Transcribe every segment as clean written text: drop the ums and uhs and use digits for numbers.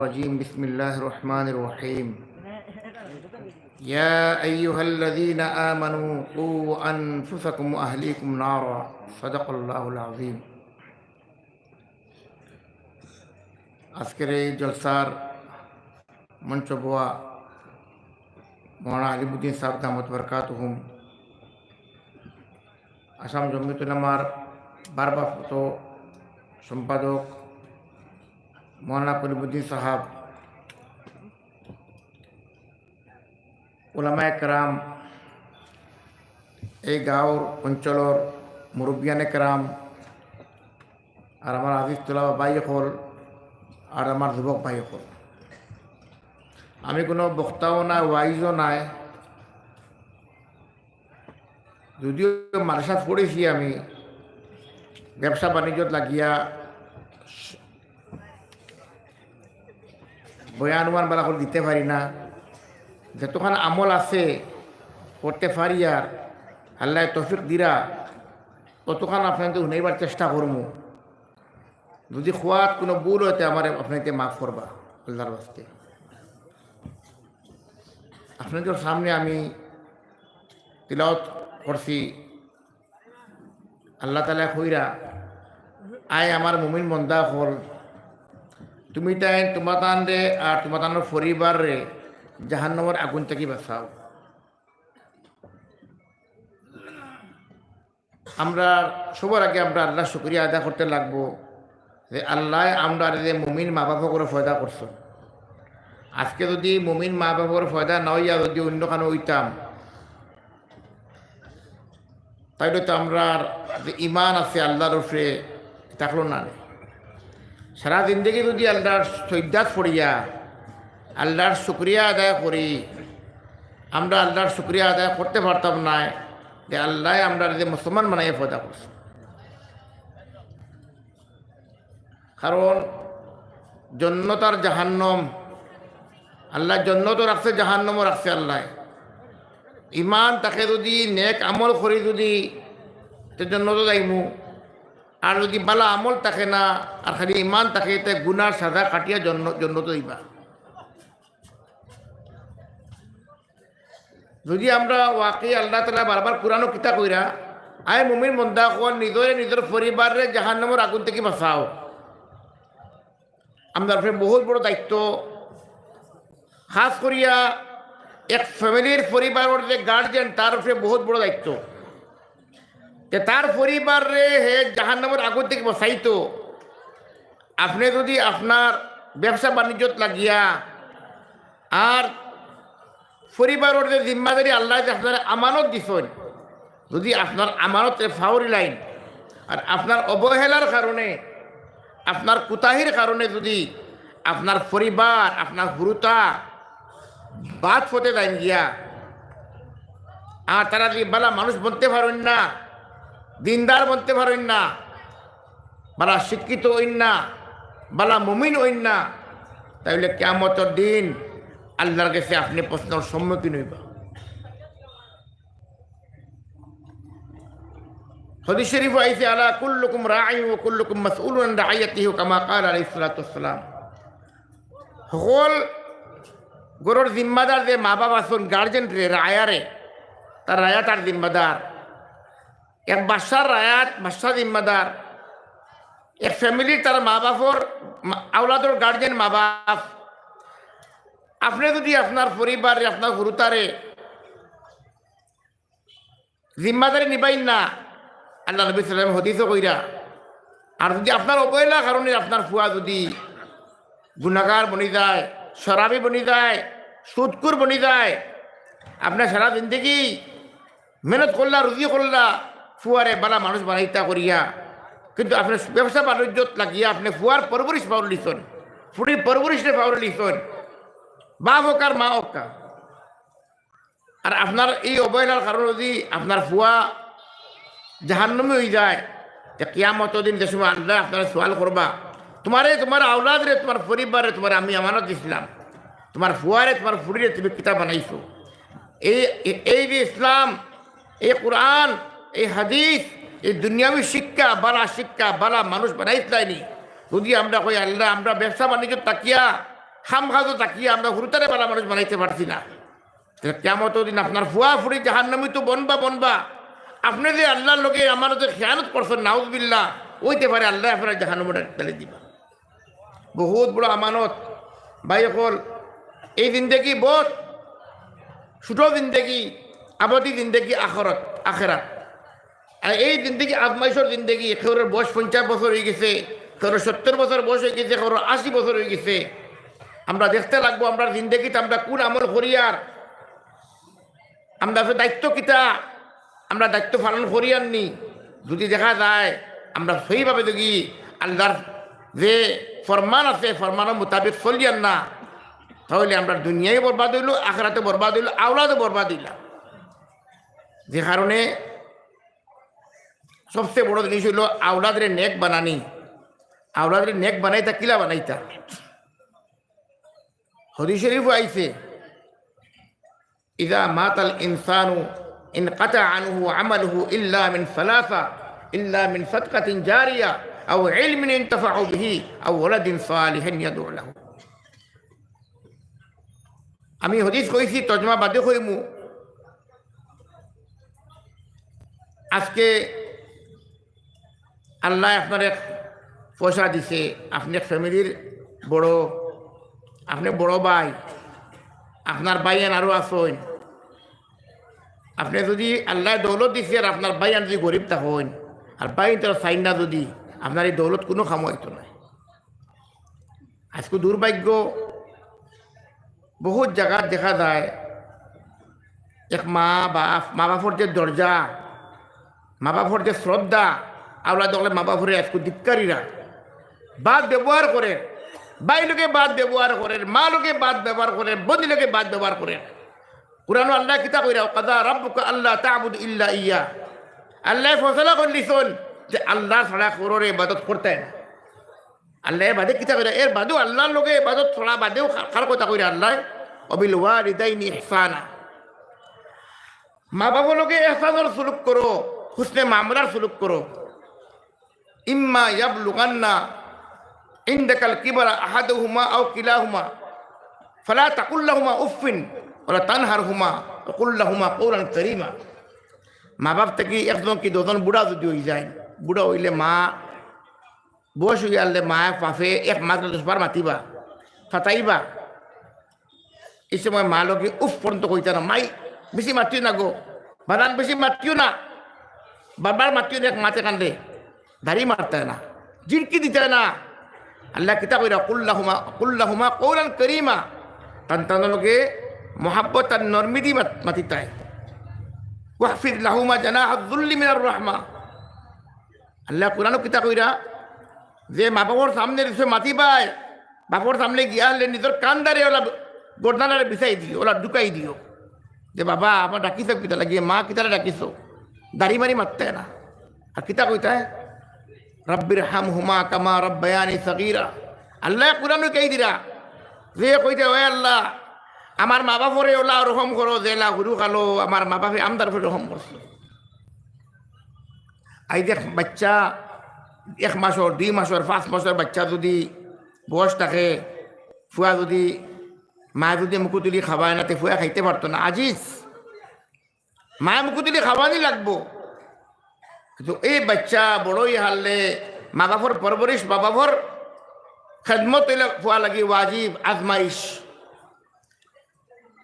الرجيم بسم الله الرحمن الرحيم يا أيها الذين آمنوا قوا أنفسكم وأهليكم نارا صدق الله العظيم আজকের এই জলসার মঞ্চ বোয়া মৌলানা আলিমুদ্দিন সাহেব দামত বরকাতুহুম আসাম জমিয়তুল উলামার ভারপ্রাপ্ত সম্পাদক মৌলানা কলিমুদ্দিন সাহাব, উলামায়ে কেরাম, এই গাঁৱৰ অঞ্চলৰ মুৰব্বিয়ানে কেৰাম আর আমার আজিজ তোলাবা ভাইসকল আর আমার যুবক ভাইসকল, আমি কোনো বক্তাও নাই, ওয়াইজও নাই। যদিও মাদ্রাসা পড়েছি, আমি ব্যবসা বাণিজ্যত লাগিয়া বয়ানুমান বালা করে দিতে পারি না। যতক্ষণ আমল আছে করতে পারি, আর আল্লাহ তৌফিক দিরা ততক্ষণ আপনাকে শুনাইবার চেষ্টা করবো। যদি খোয়াত কোনো ভুল হইতে আমার আপনাকে মাফ করবা আল্লাহর বাস্তে। আপনাদের সামনে আমি তিলাওয়াত করছি, আল্লাহ তাআলা কইরা, আয় আমার মুমিন বন্দা হল, তুমি তাই তোমার তান রে আর তোমার তানোর পরিবার রে জাহান্নামের আগুন থেকে বাঁচাও। আমরা সবার আগে আমরা আল্লাহ শুকরিয়া আদায় করতে লাগবো যে আল্লাহ আমরা যে মুমিন মা বাবা করে ফয়দা করছো। আজকে যদি মুমিন মা বাবা করে ফয়দা না হইয়া যদি অন্য কানো হইতাম, তাইলে তো আমরা যে ইমান আছে আল্লাহর উপরে থাকলো না। সারা জিন্দগি যদি আল্লাহর সৈদাত পড়িয়া আল্লাহর শুক্রিয়া আদায় করি, আমরা আল্লাহর শুক্রিয়া আদায় করতে পারতাম না যে আল্লাহ আমরা যে মুসলমান বানাইয়া ফয়দা করছে। কারণ জন্নত আর জাহান্নম, আল্লাহ জন্নতও রাখছে, জাহান্নমও রাখছে। আল্লাহ ইমান তাকে যদি নেক আমল করি যদি জন্নতও যাইমু, আর যদি বালা আমল থাকে না আর খালি ইমান থাকে তে গুনার সাজা কাটিয়া জন্নত দিবা। যদি আমরা ওয়াকি আল্লাহ তাআলা বারবার কুরআন কিতাব কইরা, আয় মুমিন বন্দা কোন নিজের পরিবারের জাহান্নামের আগুন থেকে বাঁচাও। আমাদের উপরে বহুত বড় দায়িত্ব, খাস করিয়া এক ফ্যামিলির পরিবারের যে গার্জিয়ান তার উপরে বহুত বড় দায়িত্ব যে তার পরিবারে হে জাহান্নামের আগুন থেকে বাঁচাইতো। আপনি যদি আপনার ব্যবসা বাণিজ্যত লাগিয়া আর পরিবারের যে জিম্মাদারি আল্লাহ যে আপনার আমানত দিছেন, যদি আপনার আমানতে ফাউরি লাইন আর আপনার অবহেলার কারণে, আপনার কুতাহির কারণে যদি আপনার পরিবার, আপনার গুরুতা বাদ হতে দেন গিয়া, আর তারা যদি বালা মানুষ বনতে পারেন না, দিনদার বনতে পারেন না, বালা শিক্ষিত হইন না, বালা মুমিন হইন না, তাইলে কিয়ামতের দিন আল্লাহর কাছে আপনি প্রশ্নের সম্মুখীন হইবা। হাদিস শরীফ আইছে, আলা কুল্লুকুম রাঈন ওয়া কুল্লুকুম মাসউলুন আন রাইয়াতিহি কামা ক্বালা আলাইহিস সালাতু ওয়াসসালাম। হল গরুর জিম্মাদার যে মা বাবা আছেন, গার্জেন রে, রায়ারে, তার রায়া তার জিম্মাদার। এক বাদশার রায়াত বাদশা জিম্মাদার। এক ফ্যামিলির তার মা বাপর আওলাদর গার্জেন মা বাপ। আপনি যদি আপনার পরিবারে আপনার গুরুতারে জিম্মাদারি নিবাইন না, আল্লাহ নবী সাল্লাল্লাহু আলাইহি ওয়াসাল্লাম হাদিসও কইরা, আর যদি আপনার অবহেলার কারণে আপনার ফুয়া যদি গুনাহগার বনি যায়, শরাবি বনি যায়, সুদকুর বনি যায়, আপনার সারা জিন্দগি মেহনত করলা, রুজি করলা, ফুয়ারে বালা মানুষ বানাইতা করিয়া, কিন্তু আপনার ব্যবসা বাণিজ্যত লাগিয়া আপনি ফুয়ার পরবরিশ পাওয়ার লিখছেন, ফুটির পরবরিশে পাওয়ার লিখছেন, বাপ হোক আর মা হোক। আর আপনার এই অবহেলার কারণে যদি আপনার ফুয়া জাহান্নামে হয়ে যায়, কিয়ামতের দিন যে সময় আল্লাহ আপনারা সওয়াল করবা, তোমার আওলাদ রে, তোমার পরিবারে তোমার আমি আমানত দিছিলাম, তোমার ফুয়ারে তোমার ফুড়িরে তুমি কিতাব বানাইছো। এই যে ইসলাম, এই কোরআন, এই হাদিস, এই দুনিয়াবী শিক্ষা, বালা মানুষ বানাইছিলাইনি। যদি আমরা কই আল্লাহ আমরা ব্যবসা বাণিজ্য তাকিয়া খাম খাজো তাকিয়ে আমরা হুরুতারে পারা মানুষ বানাইতে পারছি না। কেমত দিন আপনার ফুয়া ফুরি জাহান্নামি তো বনবা আপনি যে আল্লাহর লোকে আমার যে খেয়ানত করছেন নাউজবিল্লাহ, ওইতে পারে আল্লাহ আপনার জাহান্নামটা ঢেলে দিবা। বহুত বড় আমানত ভাই সকল। এই জিন্দেগি বহুত ছোট জিন্দেগি, আবাদি জিন্দেগি আখেরাত। আর এই জিন্দেগি আজমাইশর জিন্দেগি, কেউর বয়স 50 বছর হয়ে গেছে, কেউর 70 বছর বয়স হয়ে গেছে, কেউর 80 বছর হয়ে গেছে। আমরা দেখতে লাগবো আমরা জিন্দেগিতে আমরা কোন আমল করিয়ার, আমরা দায়িত্ব কিতা, আমরা দায়িত্ব পালন করিয়ার নি। যদি দেখা যায় আমরা সেইভাবে যদি আল্লাহর যে ফরমান আছে ফরমানের মোতাবেক চলিয়ার না, তাহলে আমরা দুনিয়ায় বরবাদ হইল, আখেরাতে বরবাদ হইল, আওলাদে বরবাদ হইলাম। যে কারণে সবচেয়ে বড় জিনিস হইল আওলাদের নেক বানানি। আওলাদের নেক বানাইতা কিলা বানাইতা? হাদিস শরীফ আইছে, ইযা মাতাল ইনসানু ইনকাতা আনহু আমালুহু ইল্লা মিন সালাসা, ইল্লা মিন সাদকাতিন জারিয়া আও ইলমিন ইনতাফাউ বিহি আও ওয়ালাদিন সালিহিন ইয়াদউ লাহু। আমি হাদিস কইছি, তর্জমা বাদে কইমু। আজকে আল্লাহ আপনার এক পয়সা দিছে, আপনি এক ফ্যামিলির বড়, আপনি বড় ভাই, আপনার ভাইয়ান আরও আসেন। আপনি যদি আল্লাহ দৌলত দিছে আর আপনার ভাইয়ান যদি গরিব থাকেন আর ভাই তার চাইন না, যদি আপনার এই দৌলত কোনো কাম হইতো না। আজকে দুর্ভাগ্য, বহুত জায়গায় দেখা যায় এক মা বাপর যে দরজা, মা বাপর যে শ্রদ্ধা, আওলা দেখলে মা বাপরে আজকে ধিক্কারীরা বাদ ব্যবহার করে, ভাই লোকে বাদ ব্যবহার করেন, মা লোকে বাদ ব্যবহার করেন, বন্ধু লোকে বাদ ব্যবহার করেন। কুরআন আল্লাহ কিতা কইরা, কাদা রাব্বুকা আল্লাহ তা'বুদু ইল্লা ইয়্যা। আল্লাহ ফয়সালা করলিছেন যে আল্লাহ ছাড়া কারোর ইবাদত করতে না। আল্লাহ বাদে কিতা কইরা, এর বাদেও আল্লাহর লোকে ইবাদত ছাড়া বাদেও কার কথা কইরা আল্লাহ, ওয়াবিল ওয়ালিদাইনি ইহসানা। মা বাবা লোকে ইহসানের সুলুক করো, হুসনে মামলার সুলুক করো। ইম্মা ইয়াবলুগান্না ইনদাকাল কিবরা আহাদুহুমা আও কিলাহুমা ফালা তাকুল লাহুমা উফিন ওয়ালা তানহারহুমা ওয়া কুল লাহুমা কওলান কারীমা। মা বাপ থেকে একজন কি দুজন বুড়া যদি হয়ে যায়, বুড়া হইলে মা বয়স হয়ে আনলে মা পাফে এক মাত্র 10 বার মাতিবা, ফাতাইবা। এই সময় মা লোকে উফ পর্যন্ত কইতা না, মাই বেশি মাতিও না গো, বাদান বেশি মাতিও না, বারবার মাতিও না, এক মাতে কান্দে দাড়ি মারতে না, জিরকি দিতে না। আল্লাহ কিতা কইরা, কুল্লাহুমা কওলান কারীমা। তানতানলোকে মোহাব্বত আর নরমি দি মাতিতায়। ওয়াহফিজ লাহুমা জানাহা যুল্লি মিনার রাহমা। আল্লাহ কুরআন কিতা কইরা যে মা বাবার সামনে এসে মাতিবায়, বাবার সামনে গিয়া হলে নিজের কান্দারে ওলা গর্দানারে বিছাই দিও, ওলা ঢুকাই দিও যে বাবা আমার ডাকিছ কিতা লাগিয়ে, মা কিতারে ডাকিছ, দাড়ি মারি মারতে না। আর কিতা কইতায়, রব্বির হামহুমা কামা রব্বায়ানি সগীরা। আল্লাহ কুরআন কই দিরা যে কইতে, ওই আল্লাহ আমার মা বাপরে ওলা রহম করো, জেলা গুরু খালো আমার মা বাপে আমদার ফের রহম করছো। আই দেখ বাচ্চা 1 মাসর 2 মাসর 5 মাসের বাচ্চা যদি বয়স থাকে, ফুয়া যদি মা যদি মুকুতুলি খাবায় না, তে ফুয়া খাইতে পারতো না। আজিজ মা মুকুতুলি খাওয়ানি লাগবো। কিন্তু এই বাচ্চা বড়ই হারলে মা বাপর পরবরিশ, মা বাপর খেদমত ফুয়া লাগি ওয়াজিব, আজমাইশ,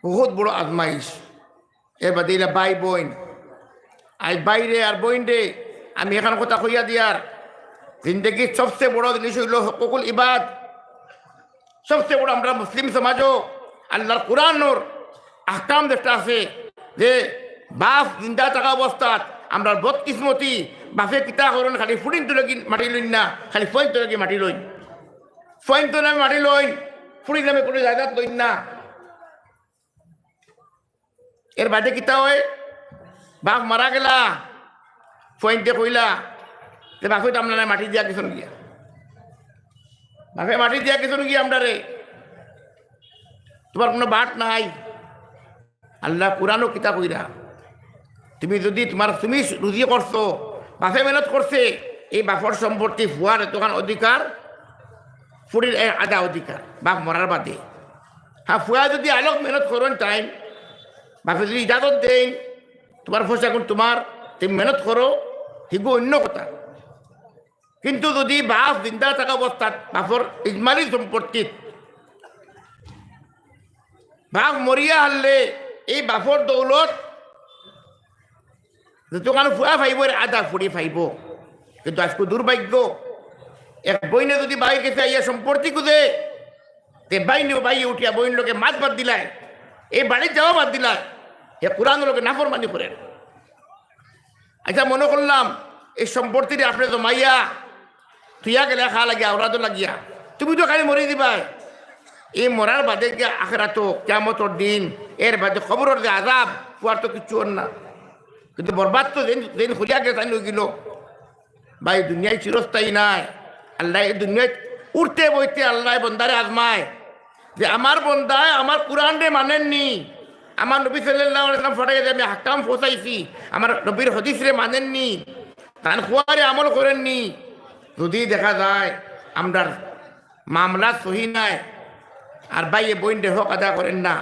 বহুত বড় আজমাইশ। এর বাদে ভাই বোন, আই বাইরে আর বোন রে আমি এখানে কথা কইয়া দিয়ার, জিন্দগির সবচেয়ে বড় জিনিস হইল হকুকুল ইবাদ। সবচেয়ে বড় আমরা মুসলিম সমাজও আল্লাহর কুরআনের আহকাম যেটা আছে যে বাপ জিন্দা থাকা অবস্থাত আমরা বদকিসমতি, বাপে কিতা করেন খালি ফুটিন তো লাগি মাটি লইন না, খালি ফইন তো লাগি মাটি লইন, ফইন তো নামে মাটি লইন, ফুটিন নামে কোনো জায়গাত লইন না। এর বাদে কিতা হয়, বাপ মারা গেলা, ফইনতে কইলা যে বাপে তো আপনার মাটি দিয়া কিছু গিয়া, বাপে মাটি দিয়া কিছু গিয়া আমরা রে, তোমার কোনো বাট নাই। আল্লাহ কুরআনও কিতা কইরা, তুমি যদি তুমি রুজি করছো, বাপে মেহনত করছে, এই বাপর সম্পত্তি ফুয়ার এতখান অধিকার ফুড়ির আধা অধিকার বাপ মরার বাদে। হ্যাঁ, ফুয়া যদি আলোক মেহনত করেন টাইম, বাপে যদি ইজাজত দেন তোমার ফসা এখন তোমার, তুমি মেহনত করো, হিগু অন্য কথা। কিন্তু যদি বাপ জিন্দা থাকা অবস্থাত বাপর ইজমালি সম্পত্তিত বাপ মরিয়া হারলে এই বাপর দৌলত যতক্ষণ ফুয়া ফাইব আধা ফুড়ি ফাইব। কিন্তু আজকে দুর্ভাগ্য, এক বইনে যদি বাই গেছে ইয়া সম্পত্তি খুঁজে তে বাইনেও বাইয়ে উঠিয়া বইন লোকে মাছ বাদ দিলায়, এই বাড়ির যাওয়া বাদ দিলায়, এ কোরআন লোকে নাফরমানি করেন। আচ্ছা, মনে করলাম এই সম্পত্তিটা আপনি জমাইয়া তুইয়া গেলে খা লাগিয়া ওরা লাগিয়া তুমি তো খালি মরি দিবাই। এই মরার বাদে গিয়া আখেরা তো কিয়ামতর দিন, এর বাদে খবরের যে আজাব পুয়ার তো কিছু না। কিন্তু বরবাদ তো যেন খুলিয়া গেছে তাই গেল ভাই, দুনিয়ায় চিরস্থায়ী নাই। আল্লাহ এই দুনিয়ায় উঠতে বইতে আল্লাহ বন্দারে আজমায় যে আমার বন্দায় আমার কোরআন রে মানেননি, আমার নবী সাল্লাল্লাহু আলাইহি ওয়াসাল্লাম ফটাই আমি হাকাম পৌঁছাইছি, আমার নবীর হাদিস রে মানেননি, তান খোয়ারে আমল করেননি। যদি দেখা যায় আমরা মামলা সহি নাই, আর বাইয়ে বইনে হক আদা করেন না,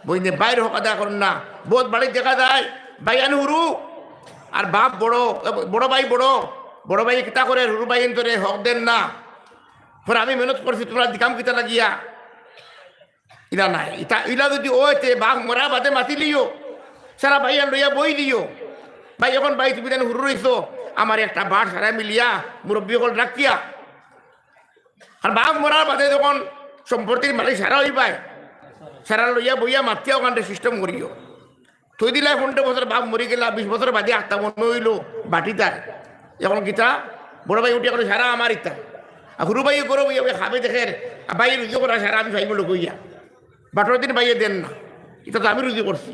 বইনে বাইরে হক আদা করেন না, বহুত বাড়ি দেখা যায় ভাই হুরু আর বাপ বড়, বড় ভাই বড় ভাই কিতা করে হুরু ভাই ধরে হক দেন না। পরে আমি মেহনত করছি তোমরা দিকাম কিতা লাগিয়া ইলা নাই। ইলা যদি ওইতে বাঘ মরা বাদে মাতি লিও সারা ভাই লইয়া বই দিও, ভাই এখন ভাই তুমি যেন হুরু রইছো আমার একটা বাট সারা মিলিয়া মুরব্বী হল রাখিয়া। আর বাঘ মরার বাদে যখন সম্পত্তির মালিক সারা হইবাই, সারা লইয়া বইয়া মাতিয়া ওখানটা সিস্টেম করিও। থই দিলা 15 বছর বাপ মরি গেলা, 20 বছর বাদে আটটা মনে হইল বাটিতার। এখন কিতা বড় ভাই উঠিয়া করে সারা আমার ইতা, আর হুরু ভাই করো বইয়া খাবে দেখের ভাই রুজু করা সারা আমি ভাইব লোক হইয়া বাটর দিন ভাইয়ে দেন না, এটা তো আমি রুজু করছি।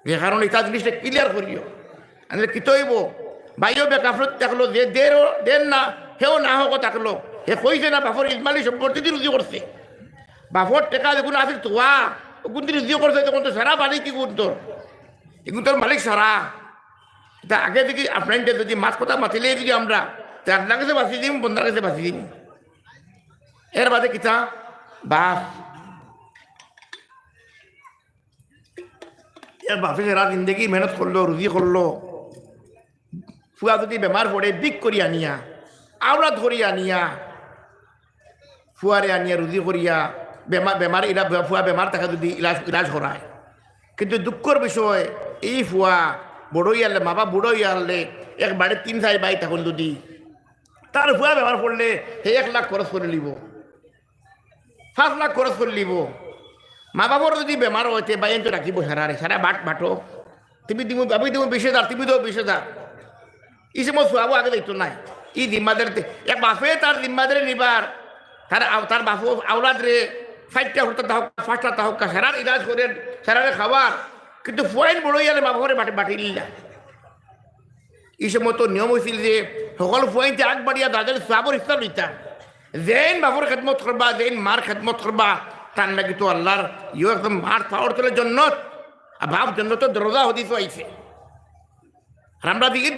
যে কারণ এটা জিনিসটা ক্লিয়ার করিও, আনলে কিত হইব ভাইও বেকাফরত থাকলো, যে দেন না সেও না হোক থাকলো, হে কইছে না বাপর ইসমালি সম্পত্তি দিয়ে রুজু করছে, বাপর টেকা দেখুন আছে তোয়া কোন দিন রুজু করছে তখন তো সারা বাড়ি কি গুণ তোর, এগুলো তোর মালিক সারা। এটা আগে দেখি আপনার যদি মাছ কথা মাতিলে যদি আমরা আল্লাহ কাছে বাঁচিয়ে দিম, বন্ধার কাছে বাঁচিয়ে দিম। এর বাদে কিতা বাপ এর বাপে সারা জিন্দগি মেহনত করলো, রুজি করলো, ফুয়া যদি বেমার পড়ে বিক করি আনিয়া আওলা ধরি আনিয়া ফুয়ারে আনিয়া রুজি করিয়া বেমার ইলা ফুয়া বেমার তাকে যদি ইলাজ করায়। কিন্তু দুঃখর বিষয় এই ফুয়া বড়ই আনলে মা বাপ বুড়োই আনলে এক বাড়ির 3-4 ভাই তখন যদি তার ফুয়া বেমার পড়লে সে 1 লাখ খরচ করে নিব, 5 লাখ খরচ করে নিব। মা বাবার যদি বেমার হয়েছে বাইন তো রাখিব সারারে সারা বাটো তুমি দিব আমি দিব 20,000 তুমি দেবো 20,000। এই সময় শোয়াবো আগে দেখতো নাই ই জিম্মাদার এক বাপে তার জিম্মাদারে নিবার তার বাপু আওলাদ রে 5টা হতো তাহক 5টা তাহক সারার ইলাজ করে সারারে খাবার। কিন্তু ফুয়াইন বড়ই আলে বাপরে বাটি নিলা। এই সময় তো নিয়ম হয়েছিল যে সকল ফুয়াইনতে আগ বাড়িয়া তাদের সবর ইচ্ছা লইতা, যেন বাপর খেদমত করবা যেন মার খেদমত করবা তার নাকি তো আল্লাহর ইয়ে একদম মার পাওয়ার তোলে জন্নত, আর বাপ জন্নত দরজা হদিস আইছে। আর আমরা দিকে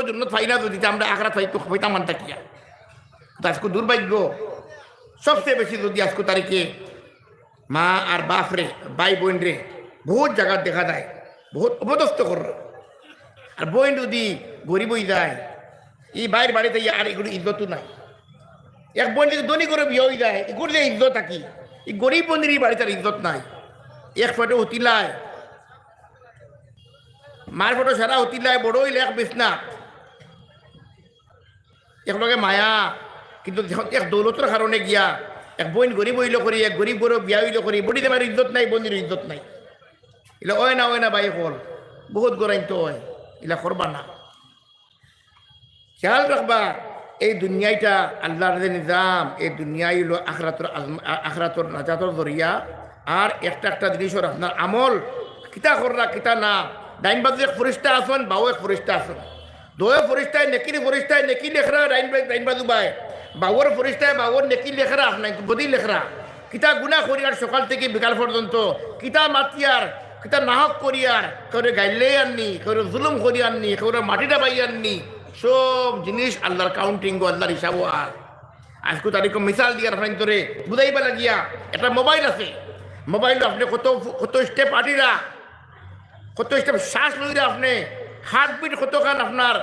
জন্নত পাই না যদি আমরা আখড়া পাইতাম মানতা কিয়া। তো আজকে দুর্ভাগ্য সবচেয়ে বেশি যদি আজকে তারিখে মা আর বাপ রে ভাই বোন রে বহুত জায়গা দেখা যায় বহুত অপদস্থ কর। আর বোন যদি গরিব হয়ে যায় এই বাইরের বাড়িতে আর এগুলো ইজ্জতও নাই। এক বোন যদি ধনী করে বিয়ে হয়ে যায় এগুলো যে ইজ্জত থাকি, এই গরিব বোনের এই বাড়িতে আর ইজ্জত নাই। এক ফটো হতিলায় মার ফটো সারা হতিলায় বড় হইলে এক বিছনা একলগে মায়া। কিন্তু এক দৌলতের কারণে গিয়া এক বোন গরিব হইল করি এক গরিব গরিব বিয়া হইল করি বডি দেবার ইজ্জত নাই, বোনের ইজ্জত নাই। এলা ওয় না বাই হল বহুত গরাইন তো হয়, এলা করবা না। খেয়াল রাখবা এই দুনিয়াটা আল্লাহর যে নিজাম, এই দুনিয়াই হলো আখরাতর নাজাতর জরিয়া। আর একটা জিনিসের আপনার আমল কিতা কররা কিতা না। ডাইন বাজু এক ফরিস্তা আসন বাউ এক ফরিস্তা আসন, দোয়ে ফরিস্তায় নেকি লেখরা ডাইন বাজু বাই বাউর ফরিস্তায় বাউর নেকি লেখরা আপনার বদি লেখরা কিতা গুণা করিয়ার সকাল থেকে বিকাল পর্যন্ত কিতা মাতিয়ার কিতা নাহক করিয়ার কেউ গাইলে আননি কেউ জুলুম করি আননি কেউ মাটিটা বাই আননি সব জিনিস আল্লাহর কাউন্টিং আল্লাহর হিসাবও। আজকে তারিখ মিসাল দিয়ে আপনার ধরে বুঝাইবা লাগিয়া একটা মোবাইল আছে, মোবাইল আপনি কত কত স্টেপ আটিরা, কত স্টেপ শ্বাস লইরা আপনি হার্টবিট কতখান আপনার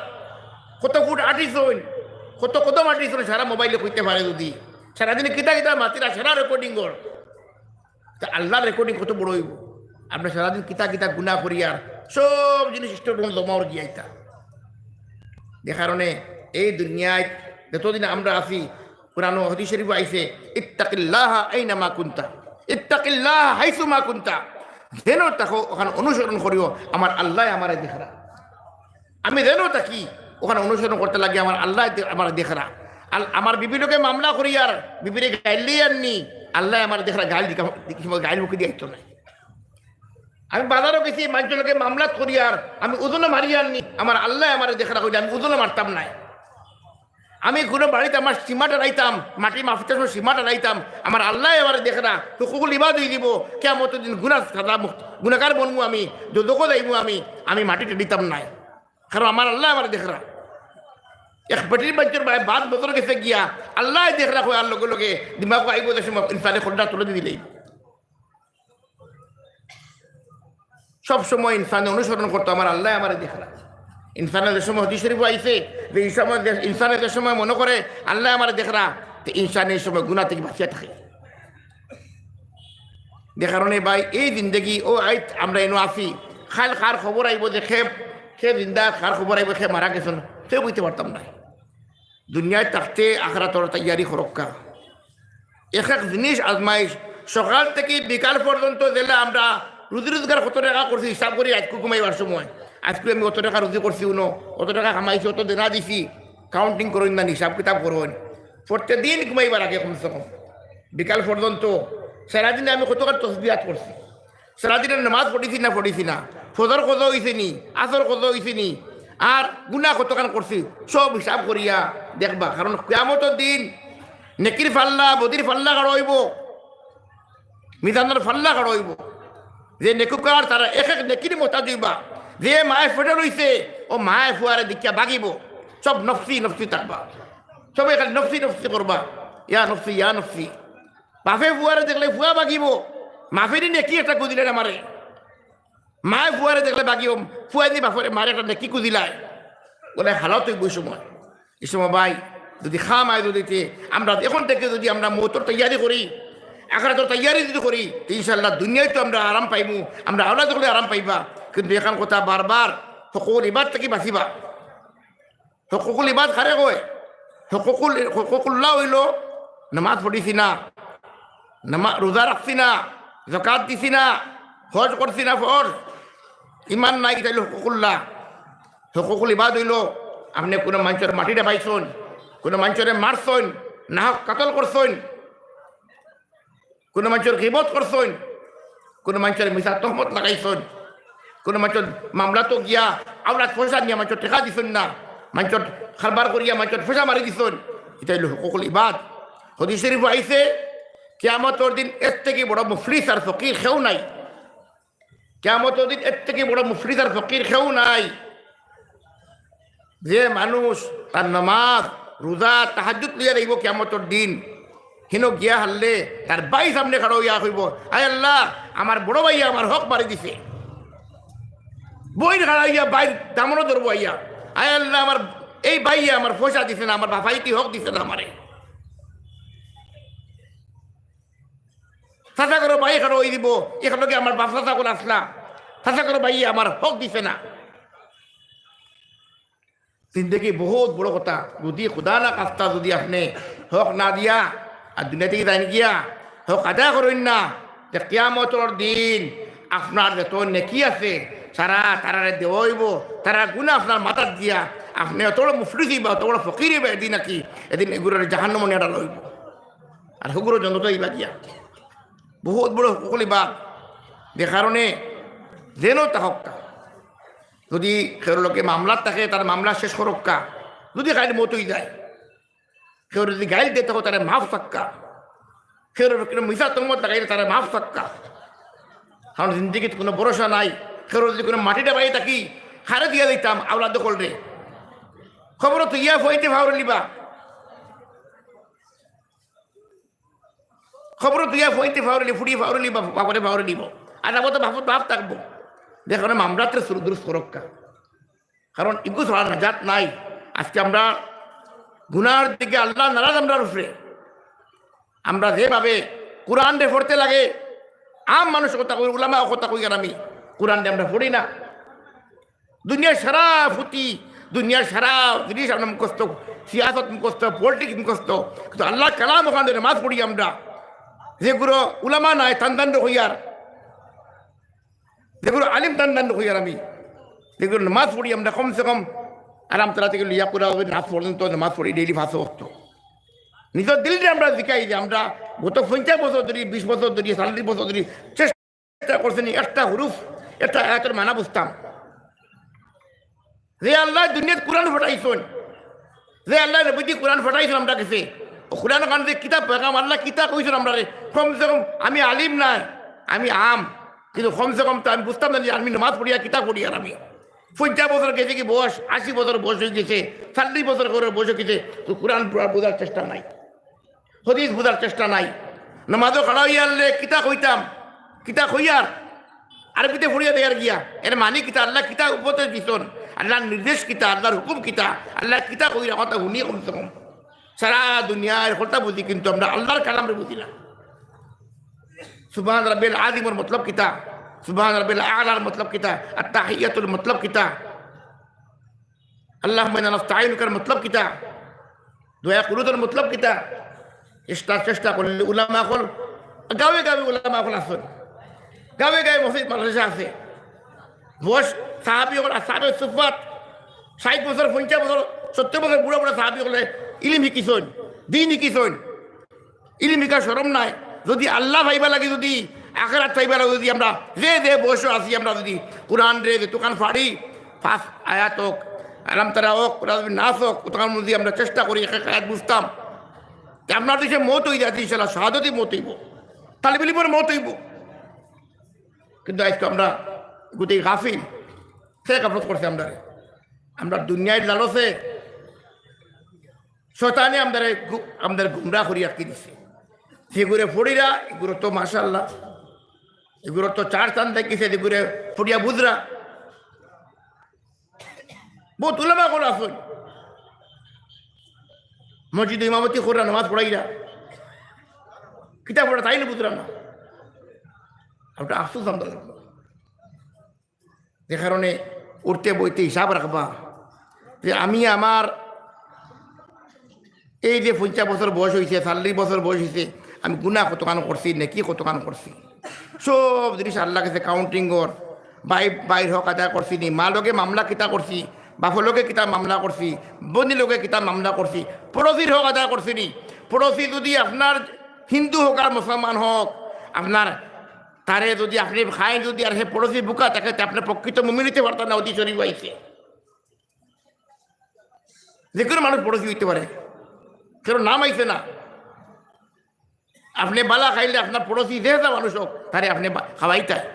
কত ফুট আটিছইন, কত কদম আটিছইন সারা মোবাইলে কইতে পারে। যদি সারাদিনে কিতা কিতা মাতিরা সারা রেকর্ডিং কর, তা আল্লাহর রেকর্ডিং কত বড় হইব। আপনি সারাদিন কিতা কিতা গুণা করিয়ার সব জিনিস স্টোর জমাওয়ার গিয়াইতা। যে কারণে এই দুনিয়ায় যতদিন আমরা আছি, কোরআন ও হাদিস শরীফ আইছে ইত্তাকিল্লাহা আইনামা কুনতা, ইত্তাকিল্লাহা হাইসুমা কুনতা, যেন তাকে ওখানে অনুসরণ করিও, আমার আল্লাহ আমারে দেখরা। আমি যেন থাকি ওখানে অনুসরণ করতে লাগে, আমার আল্লাহ আমার দেখরা। আমার বিবিলোকে মামলা করি আর বিবিরে গাইলেই আননি, আল্লাহ আমার দেখরা গাইল গাইল মুখে দিয়ে আইতো নাই। আমি বাজারও গেছি মানুষজনকে মামলা করি আর আমি ওজনে মারিয়ে আননি, আমার আল্লাহ আমার দেখরা করি, আমি ওজনে মারতাম নাই। আমি কোনো বাড়িতে আমার সীমাটা রাইতাম, মাটি মাফিতে সীমাটা রাইতাম, আমার আল্লাহ আমার দেখরা তো কুকুল ইবাদ হয়ে দিব। কেমন দিন গুণা সাদা গুণাকার বনবো, আমি যদকও যাইব, আমি মাটিতে দিতাম নাই, কারণ আমার আল্লাহ আমার দেখরা। এক বেটির বাচ্চার বাদ বছর গেছে গিয়া আল্লাহ দেখরা হয়, আর লগে লগে দিমাগ আইব যে সময় ইনসানে খোলটা তুলে দিলেই। সবসময় ইনসানে অনুসরণ করতো, আমার আল্লাহ আমার দেখরা। ইনসানের যে সময় হাদিস শরীফ আইছে যে ইনসানের যে সময় মনে করে আল্লাহ আমার দেখরা, তো ইনসানের সময় গুনাহ থেকে বাঁচিয়া থাকে। যে কারণে ভাই এই জিন্দগি ও আইত আমরা এনে আসি, খাল খার খবর আইব যে সে জিন্দা, খার খবর আইব সে মারা গেছেন, সে বুঝতে পারতাম না। দুনিয়ায় থাকতে আখরাতর তৈয়ারি খরক্কা, এক এক জিনিস আজমাইশ। সকাল থেকে বিকাল পর্যন্ত যেটা আমরা রুজি রোজগার কত টাকা করছি হিসাব করি, আজকে ঘুমাইবার সময় আজকে আমি অত টাকা রুজি করছি, অত টাকা কামাইছি, অত দেনা দিছি, কাউন্টিং করুন না, হিসাব কিতাব করুন। প্রত্যেকদিন ঘুমাইবার আগে কমসে কম বিকাল পর্যন্ত সারাদিনে আমি কত তসবিহাত করছি, সারাদিনের নামাজ পড়িছি না, ফজর কত হয়েছে নি, আসর কত হয়েছে নি, আর গুণা কতখান করছি, সব হিসাব করিয়া দেখবা। কারণ কিয়ামতের দিন নেকির ফাল্লা বদির ফাল্লা কাড়াইব, মিজানের ফাল্লা কাড়াইব। যে নেকুকার তারা এক এক নেকির মোতা দিবা, যে মায়ে ফেটে রয়েছে ও মায়ে ফুয়ারে দিকিয়া বাগিব, সব নফসি নফসি থাকবা, সব এখানে নফসি নফসি করবা, ইয়া নফসি ইয়া নফসি। বাফে ফুয়ারে দেখলে ফুয়া বাগিব, মাফেরই নেকি একটা গুদিলেন আমারে, মায়ে ফুয়ারে দেখলে বাগিব, ফুয়া দি বাফরে মারে একটা নেকি কুদিলায়, বলে হালত হইব। এই সময় ভাই যদি খামায় যদি আমরা এখন থেকে যদি আমরা মৌতর তৈয়ারি করি, আখরাতর তৈয়ারি যদি করি, তো ইনশাল্লাহ দুনিয়ায় তো আমরা আরাম পাইবো, আমরা আওলাদ হলে আরাম পাইবা। কিন্তু এখন কথা বারবার হকুল ইবাদ থেকে বাঁচিবা। হকুল ইবাদ খারে কয়, হকুল্লাহ হইল নামাজ পড়িছি না, রোজা রাখছি না, জকাত দিছি না, হজ করছি না, ফরজ ইমান নাই, তাইল হকুল্লাহ। হকুল ইবাদ হইল আপনি কোনো মানুষের মাটিটা পাইছেন, কোনো মানুষের মারছেন, না কাতল করছেন, কোনো মানুষের গিবত করছেন, কোনো মানুষের মিশা তহমত লাগাইছেন, কোনো মানুষের মামলা তো গিয়া আওলাদ পয়সা নিয়ে মানুষের টেকা দিছেন না, মানুষের খারবার করিয়া মানুষের পয়সা মারি দিছেন, এটা হইল হকুল ইবাদ। হাদিস শরীফ আইছে কিয়ামতের দিন এর থেকে বড় মুফলিস আর ফকির কেউ নাই। কিয়ামতের দিন এর থেকে বড় মুফলিস আর ফকির কেউ নাই। যে মানুষ তার নামাজ রোজা তাহাজ্জুদ লিয়া রইব কিয়ামতের দিন, হিনো গিয়া হারলে তার ভাই সামনে খাড়ো ইয়া হইব, আয় আল্লাহ আমার বড় ভাইয়া আমার হক মারি দিছে, বই খাড়াইয়া ভাই দামনও ধরবো আইয়া, আয় আল্লাহ আমার এই ভাইয়া আমার পয়সা দিছে না, আমার ভাই কি হক দিছে না আমারে। চাচা করো ভাই খাড়ো ওই দিব, এখানে আমার বাপ চাচা করে আসলা, চাচা করো ভাইয়া আমার হক দিছে না। জিন্দগি বহুত বড় কথা, যদি খুদা না কাজটা যদি আপনি হক না দিয়া আর দুনিয়া থেকে যাই গিয়া হক আদায় করেন না, যে কিয়ামতের দিন আপনার যত নেকি আছে সারা তারারে দেওয়াইব, তারা গুণা আপনার মাথার দিয়া আপনি অত বড় মুফলিস বা অত বড় ফকির হইবা, এদিন নাকি এদিন এগুলোর জাহান্নামে নেওয়া লইব, আর হুগুলো যন্ত্র ইবা গিয়া বহুত বড় হুকুল ইবা। যে কারণে যেন তা হকটা যদি কেউ লোকে মামলার থাকে তার মামলা শেষ করক্কা, যদি গাইল মতই যায়, কেউ যদি গাইল দিয়ে থাকো তারা মাফ থাক্কা, কেউ মিশা তমত লাগাইলে তারা মাফ থাক্কা। কারণ জিন্দগিতে কোনো ভরসা নাই। কেউ যদি কোনো মাটিটা বাড়ি থাকি হারে দিয়া দিতাম আওলাদ করলে, খবর তো ইয়া হইতে ভাবরে লিবা, খবর তুই ফইতে ফাউরিলি ফুড়িয়ে ফাউরিলি বাপরে ফাউরি দিব আর আবার তো বাপর বাপ থাকবো দেখো না মামলাতে দুরুস্ত রক্ষা কারণ ইগু ছড়া নাজাত নাই আজকে আমরা গুনার দিকে আল্লাহ নারাজ আমরা উপরে আমরা যেভাবে কোরআন রে পড়তে লাগে আম মানুষ কথা কই উলামা কথা কই আর আমি কোরআন রে আমরা পড়ি না দুনিয়ার সারা ফুটি দুনিয়ার সারা জিনিস আমরা মুখস্থ সিয়াসত মুখস্থ পলিটিক্স মুখস্থ কিন্তু আল্লাহ কালাম ওখান থেকে নামাজ পড়ি আমরা যেগুলো উলামা নাই তান্দান্ড হইয়ার যেগুলো আলিম তান্দান্ড হইয়ার আমি যেগুলো নামাজ পড়ি আমরা কমসে কম আরাম তালা থেকে লিয়া পুরা নামাজ পর্যন্ত নামাজ পড়ি ডেইলি ভাষা হত নিজের দিলটা আমরা শিখাই যে আমরা গত 50 বছর ধরে 20 বছর ধরে 40 বছর ধরে চেষ্টা করছি একটা হুরুফ একটা আয়াতের মানা বুঝতাম যে আল্লাহ দুনিয়াত কোরআন ফাটাইছেন যে আল্লাহ নবীজি কোরআন ফাটাইছেন আমরা কাছে কোরআন কান যে কিতাব পেগাম আল্লাহ কিতাব কইছেন আমরা কমসে কম আমি আলিম নাই আমি আম কিন্তু কমসে কম তো আমি বুঝতাম না যে আমি নামাজ পড়িয়া কিতাব পড়ি আর আমি 50 বছর গেছে কি বয়স 80 বছর বয়স হয়ে গেছে 40 বছর করে বয়স গেছে তো কোরআন বোঝার চেষ্টা নাই হদিস বোঝার চেষ্টা নাই নামাজও খাড়া হইয়া আনলে কিতাব হইতাম কিতাব হইয়ার আরবিতে পড়িয়া দেয়ার গিয়া এর মানে কিতা আল্লাহ কিতাব উপদেশ দিছেন আল্লাহর নির্দেশ কিতা আল্লাহর হুকুম কিতা আল্লাহর কিতাব কইরা কথা শুনি কমসে কম সারা দুনিয়ার কথা বুঝি কিন্তু আমরা আল্লাহর কালামরে বুঝি না সুবহান রাব্বিল আযিমের মতলব কিতা সুবহান রাব্বিল আ'লার মতলব কিতা আত-তাহিয়াতুল মতলব কিতা আল্লাহুম্মা ইন্না নাস্তাঈনুকার মতলব কিতা দোয়া কুনুতের মতলব কিতা চেষ্টা করলে উলামা হল গাঁৱে গাঁৱে উলামা হল আছেন গাঁৱে গাঁৱে মসজিদ মাদ্রাসা আছে বয়স সাহাবি হল সাহাবে সুফাত 60 বছর 50 বছর 70 বছর বুড়া বুড়া সাহাবি হলে ইলিম শিকিছেন দিন শিকিছেন ইলিম শিকার শরম নাই যদি আল্লাহ ভাইবা লাগে যদি আখেরাত চাইবা লাগে যদি আমরা যে বয়স আছি আমরা যদি কোরআন রে যে দোকান ফাড়ি 5 আয়াত হোক আলাম তারা হোক নাচ হোক তখন যদি আমরা চেষ্টা করি এক আয়াত বুঝতাম আপনার দেশে মত হয়ে যাচ্ছে ইনশাল্লাহ শাহাদতি মত হইব তালিবিলিপর মত হইব কিন্তু আজকে আমরা গোটেই গাফিল সে কাপড় করছে আমরা দুনিয়ায় লালসে শয়তানে আমাদের গুমরা করিয়া কি দিছে সেগুলো ফড়িরা এগুলো তো মাশাআল্লাহ এগুলো তো 4 চাঁদ দেখিছে এগুলো ফড়িয়া বুঝরা বহুত উলামা করে আসুন মসজিদ ইমামতি করা নামাজ পড়াইরা কিতাব পড়া তাই না বুঝলাম না ওটা আফসোস আমরা লাগলো যে কারণে উঠতে বইতে হিসাব রাখবা যে আমি আমার এই যে 50 বছর বয়স হয়েছে 40 বছর বয়স হয়েছে আমি গুনাহ কতখান করছি নাকি কতখান করছি সব জিনিস আল্লাহ কাছে কাউন্টিং কর বাইর হক আদায় করছি নি মা লোকে মামলা কিতা করছি বাপর লোকে কিতাব মামলা করছি বন্ধু লোকে কিতাব মামলা করছি পড়োশির হক আদায় করছি নি পড়োশি যদি আপনার হিন্দু হোক আর মুসলমান হোক আপনার তারে যদি আপনি খাই যদি আর সে পড়োশি বুকা তাকে আপনার প্রকৃত মুমিন নিতে পারতেন না অতি শরীফ হয়েছে যে কোনো মানুষ পড়োশি হইতে পারে কেন নাম আইছে না আপনি বালা খাইলে আপনার পড়োশি যে মানুষ হোক তারে আপনি খাওয়াইতায়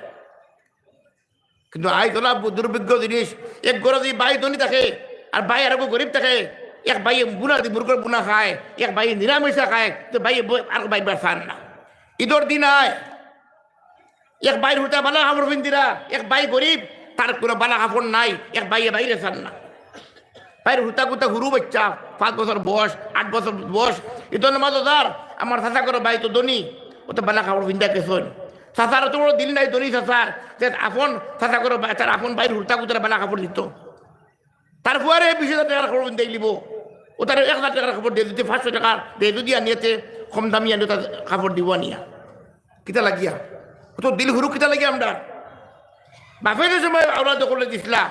কিন্তু আই তোলা দুর্ভিজ্ঞ জিনিস এক ঘরে যদি বাই ধনী থাকে আর বাই আর গরিব থাকে এক ভাই বুনা মুরগর বুনা খায় এক ভাই নিরামিষা খায় তো ভাই আর ভাই বেসান না ঈদর দিন আয় এক ভাইয়ের হুটা বালা কাপড় পিন্দিরা এক ভাই গরিব তার কোনো বালা কাপড় নাই এক ভাইয়ে বাইরে চান না ভাইয়ের হুটা কুটা হুরু বাচ্চা 5 বছর বয়স 8 বছর বয়স ঈদর নামাজ ওদার আমার চাচা করে ভাই তো ধনী ও তো বালা কাপড় পিন্দা কেছন চাচার তো বড় দিল নাই ধনী চাচার যে আপন চাচা করে তার আপন ভাইয়ের হুটা কুটার বালা কাপড় দিত তারপরে 20,000 টাকার কাপড় পিন্দাই দিব ও তার 1,000 টাকার কাপড় দিয়ে যদি 500 টাকা দিয়ে যদি আনিয়েতে কম দামি আনিয়ে তার কাপড় দিব আনিয়া কিতা লাগিয়া ও তো দিল হুরু কিতা লাগিয়া আমরা বাপের সময় আমরা করলে দিছিলা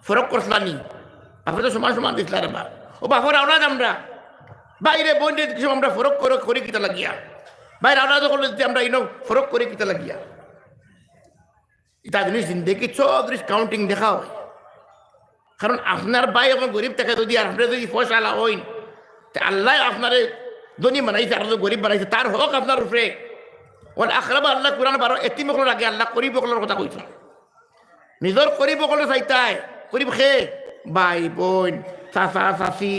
ফরক করছিলা নি বাপের সমান সমান দিছিলা রে বা ও বাপর আওলাদ আমরা বাইরে বন্ধে কিছু আমরা ফরক করে কিতা লাগিয়া বাইরে আওলাদ করলে আমরা ইনো ফরক করে কিতা লাগিয়া এটা জিনিস দেখি সব জিনিস কাউন্টিং দেখা হয় কারণ আপনার ভাই এখন গরিব থাকে যদি আর আপনার যদি ফয়সালা হইন আল্লাহ আপনার ধনী বানাইছে আর গরিব বানাইছে তার হক আপনার উপরে ওর আখরাবা আল্লাহ কোরআন বারো এতিম বকলের আগে আল্লাহ করিব বকলের কথা কইছ নিজের করিব বকলে চাইতাই করিব খে ভাই বোন চাচা চাচি